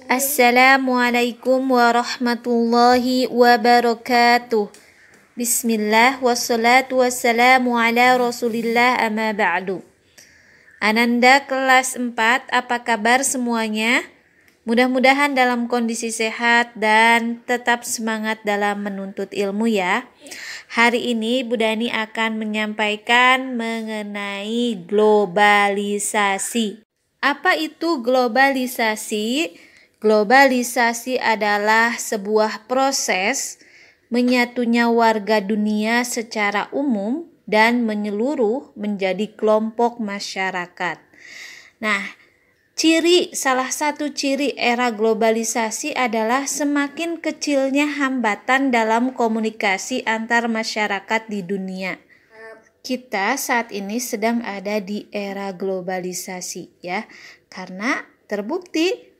Assalamualaikum warahmatullahi wabarakatuh. Bismillah wassalatu wassalamu ala rasulillah amma ba'du. Ananda kelas 4, apa kabar semuanya? Mudah-mudahan dalam kondisi sehat dan tetap semangat dalam menuntut ilmu ya. Hari ini Bu Dani akan menyampaikan mengenai globalisasi. Apa itu globalisasi? Globalisasi adalah sebuah proses menyatunya warga dunia secara umum dan menyeluruh menjadi kelompok masyarakat. Nah, salah satu ciri era globalisasi adalah semakin kecilnya hambatan dalam komunikasi antar masyarakat di dunia. Kita saat ini sedang ada di era globalisasi ya, karena terbukti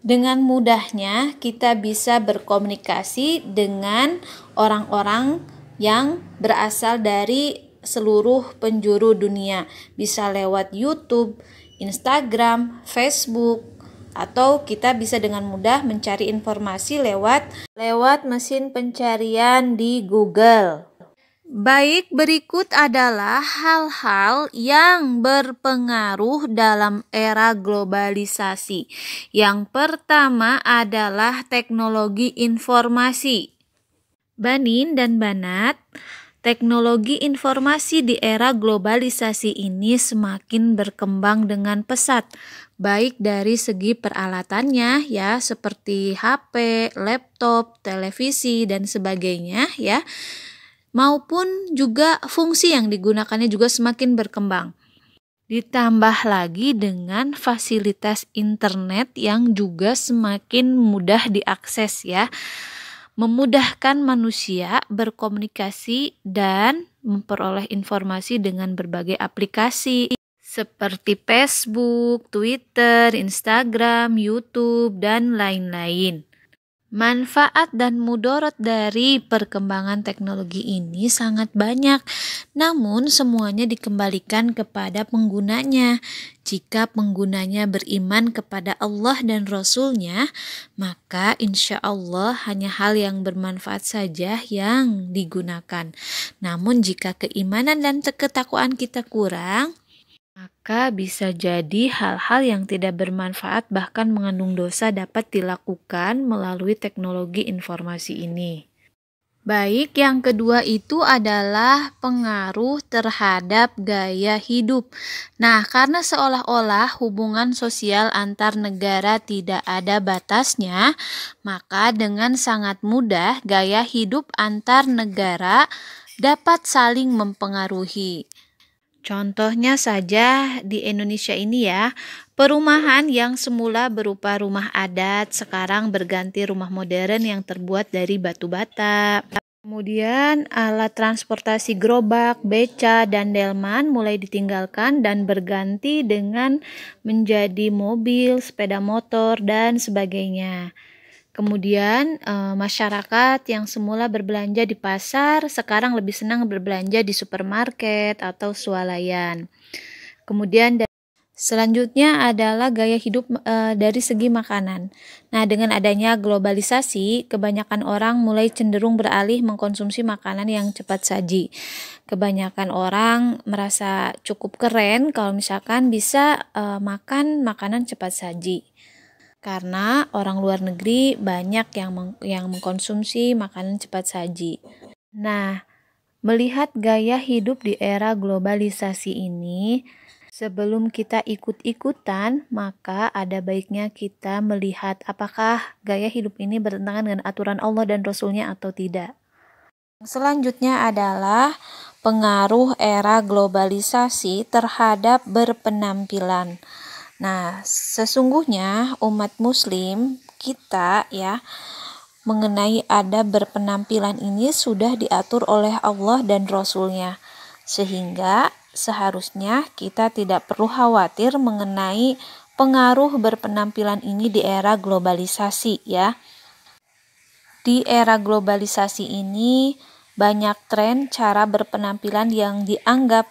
dengan mudahnya kita bisa berkomunikasi dengan orang-orang yang berasal dari seluruh penjuru dunia, bisa lewat YouTube, Instagram, Facebook, atau kita bisa dengan mudah mencari informasi lewat mesin pencarian di Google. Baik, berikut adalah hal-hal yang berpengaruh dalam era globalisasi. Yang pertama adalah teknologi informasi. Banin dan Banat, teknologi informasi di era globalisasi ini semakin berkembang dengan pesat, baik dari segi peralatannya ya, seperti HP, laptop, televisi dan sebagainya ya, maupun juga fungsi yang digunakannya juga semakin berkembang. Ditambah lagi dengan fasilitas internet yang juga semakin mudah diakses ya, memudahkan manusia berkomunikasi dan memperoleh informasi dengan berbagai aplikasi seperti Facebook, Twitter, Instagram, YouTube, dan lain-lain. Manfaat dan mudarat dari perkembangan teknologi ini sangat banyak, namun semuanya dikembalikan kepada penggunanya. Jika penggunanya beriman kepada Allah dan Rasul-Nya, maka insya Allah hanya hal yang bermanfaat saja yang digunakan. Namun jika keimanan dan ketakwaan kita kurang, maka bisa jadi hal-hal yang tidak bermanfaat bahkan mengandung dosa dapat dilakukan melalui teknologi informasi ini. Baik, yang kedua itu adalah pengaruh terhadap gaya hidup. Nah, karena seolah-olah hubungan sosial antar negara tidak ada batasnya, maka dengan sangat mudah gaya hidup antar negara dapat saling mempengaruhi. Contohnya saja di Indonesia ini ya, perumahan yang semula berupa rumah adat sekarang berganti rumah modern yang terbuat dari batu bata. Kemudian alat transportasi gerobak, beca, dan delman mulai ditinggalkan dan berganti dengan menjadi mobil, sepeda motor, dan sebagainya. Kemudian masyarakat yang semula berbelanja di pasar sekarang lebih senang berbelanja di supermarket atau swalayan. Kemudian selanjutnya adalah gaya hidup dari segi makanan. Nah, dengan adanya globalisasi, kebanyakan orang mulai cenderung beralih mengkonsumsi makanan yang cepat saji. Kebanyakan orang merasa cukup keren kalau misalkan bisa makan makanan cepat saji. Karena orang luar negeri banyak yang mengkonsumsi makanan cepat saji. Nah, melihat gaya hidup di era globalisasi ini, sebelum kita ikut-ikutan, maka ada baiknya kita melihat apakah gaya hidup ini bertentangan dengan aturan Allah dan Rasul-Nya atau tidak. Selanjutnya adalah pengaruh era globalisasi terhadap berpenampilan. Nah, sesungguhnya umat muslim kita ya, mengenai adab berpenampilan ini sudah diatur oleh Allah dan Rasul-Nya. Sehingga seharusnya kita tidak perlu khawatir mengenai pengaruh berpenampilan ini di era globalisasi ya. Di era globalisasi ini banyak tren cara berpenampilan yang dianggap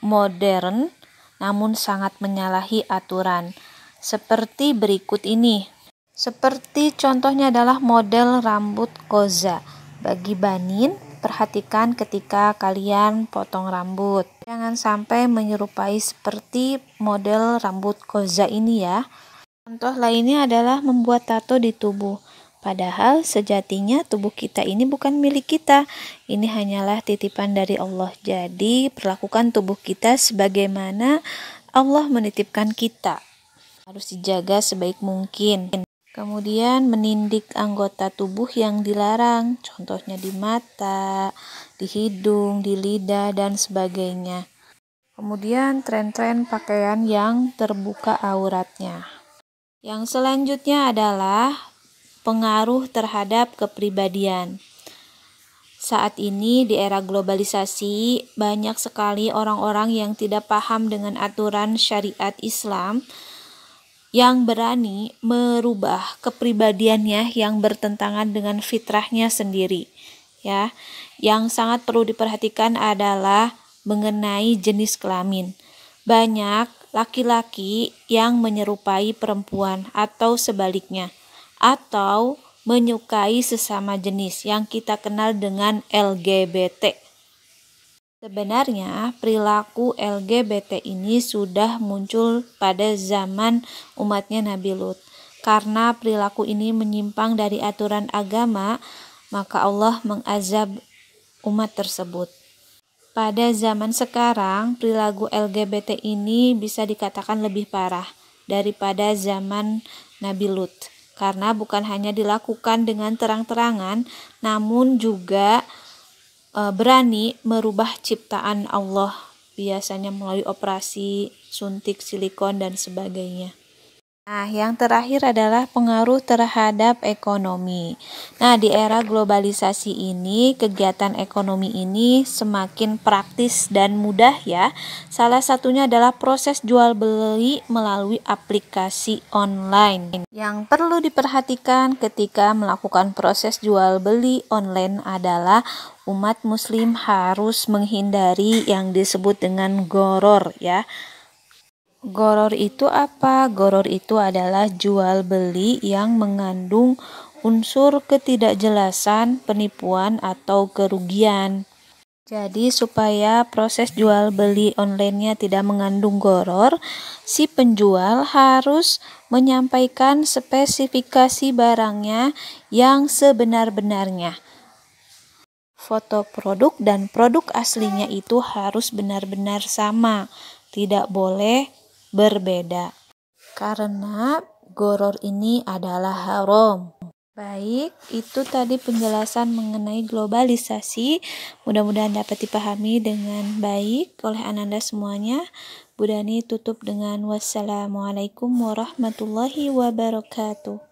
modern namun sangat menyalahi aturan. Seperti berikut ini. Seperti contohnya adalah model rambut koza. Bagi banin, perhatikan ketika kalian potong rambut. Jangan sampai menyerupai seperti model rambut koza ini ya. Contoh lainnya adalah membuat tato di tubuh. Padahal sejatinya tubuh kita ini bukan milik kita. Ini hanyalah titipan dari Allah. Jadi perlakukan tubuh kita sebagaimana Allah menitipkan kita. Harus dijaga sebaik mungkin. Kemudian menindik anggota tubuh yang dilarang, contohnya di mata, di hidung, di lidah, dan sebagainya. Kemudian tren-tren pakaian yang terbuka auratnya. Yang selanjutnya adalah pengaruh terhadap kepribadian. Saat ini di era globalisasi, banyak sekali orang-orang yang tidak paham dengan aturan syariat Islam yang berani merubah kepribadiannya yang bertentangan dengan fitrahnya sendiri. Ya, yang sangat perlu diperhatikan adalah mengenai jenis kelamin. Banyak laki-laki yang menyerupai perempuan atau sebaliknya, atau menyukai sesama jenis yang kita kenal dengan LGBT. Sebenarnya perilaku LGBT ini sudah muncul pada zaman umatnya Nabi Lut. Karena perilaku ini menyimpang dari aturan agama, maka Allah mengazab umat tersebut. Pada zaman sekarang, perilaku LGBT ini bisa dikatakan lebih parah daripada zaman Nabi Lut. Karena bukan hanya dilakukan dengan terang-terangan, namun juga berani merubah ciptaan Allah, biasanya melalui operasi, suntik silikon, dan sebagainya. Nah, yang terakhir adalah pengaruh terhadap ekonomi. Nah, di era globalisasi ini, kegiatan ekonomi ini semakin praktis dan mudah ya. Salah satunya adalah proses jual beli melalui aplikasi online. Yang perlu diperhatikan ketika melakukan proses jual beli online adalah umat muslim harus menghindari yang disebut dengan gharar ya. Gharar itu apa? Gharar itu adalah jual beli yang mengandung unsur ketidakjelasan, penipuan, atau kerugian. Jadi supaya proses jual beli online-nya tidak mengandung gharar, si penjual harus menyampaikan spesifikasi barangnya yang sebenar-benarnya. Foto produk dan produk aslinya itu harus benar-benar sama, tidak boleh berbeda, karena gharar ini adalah haram. Baik, itu tadi penjelasan mengenai globalisasi. Mudah-mudahan dapat dipahami dengan baik oleh Ananda semuanya. Bu Dani tutup dengan wassalamualaikum warahmatullahi wabarakatuh.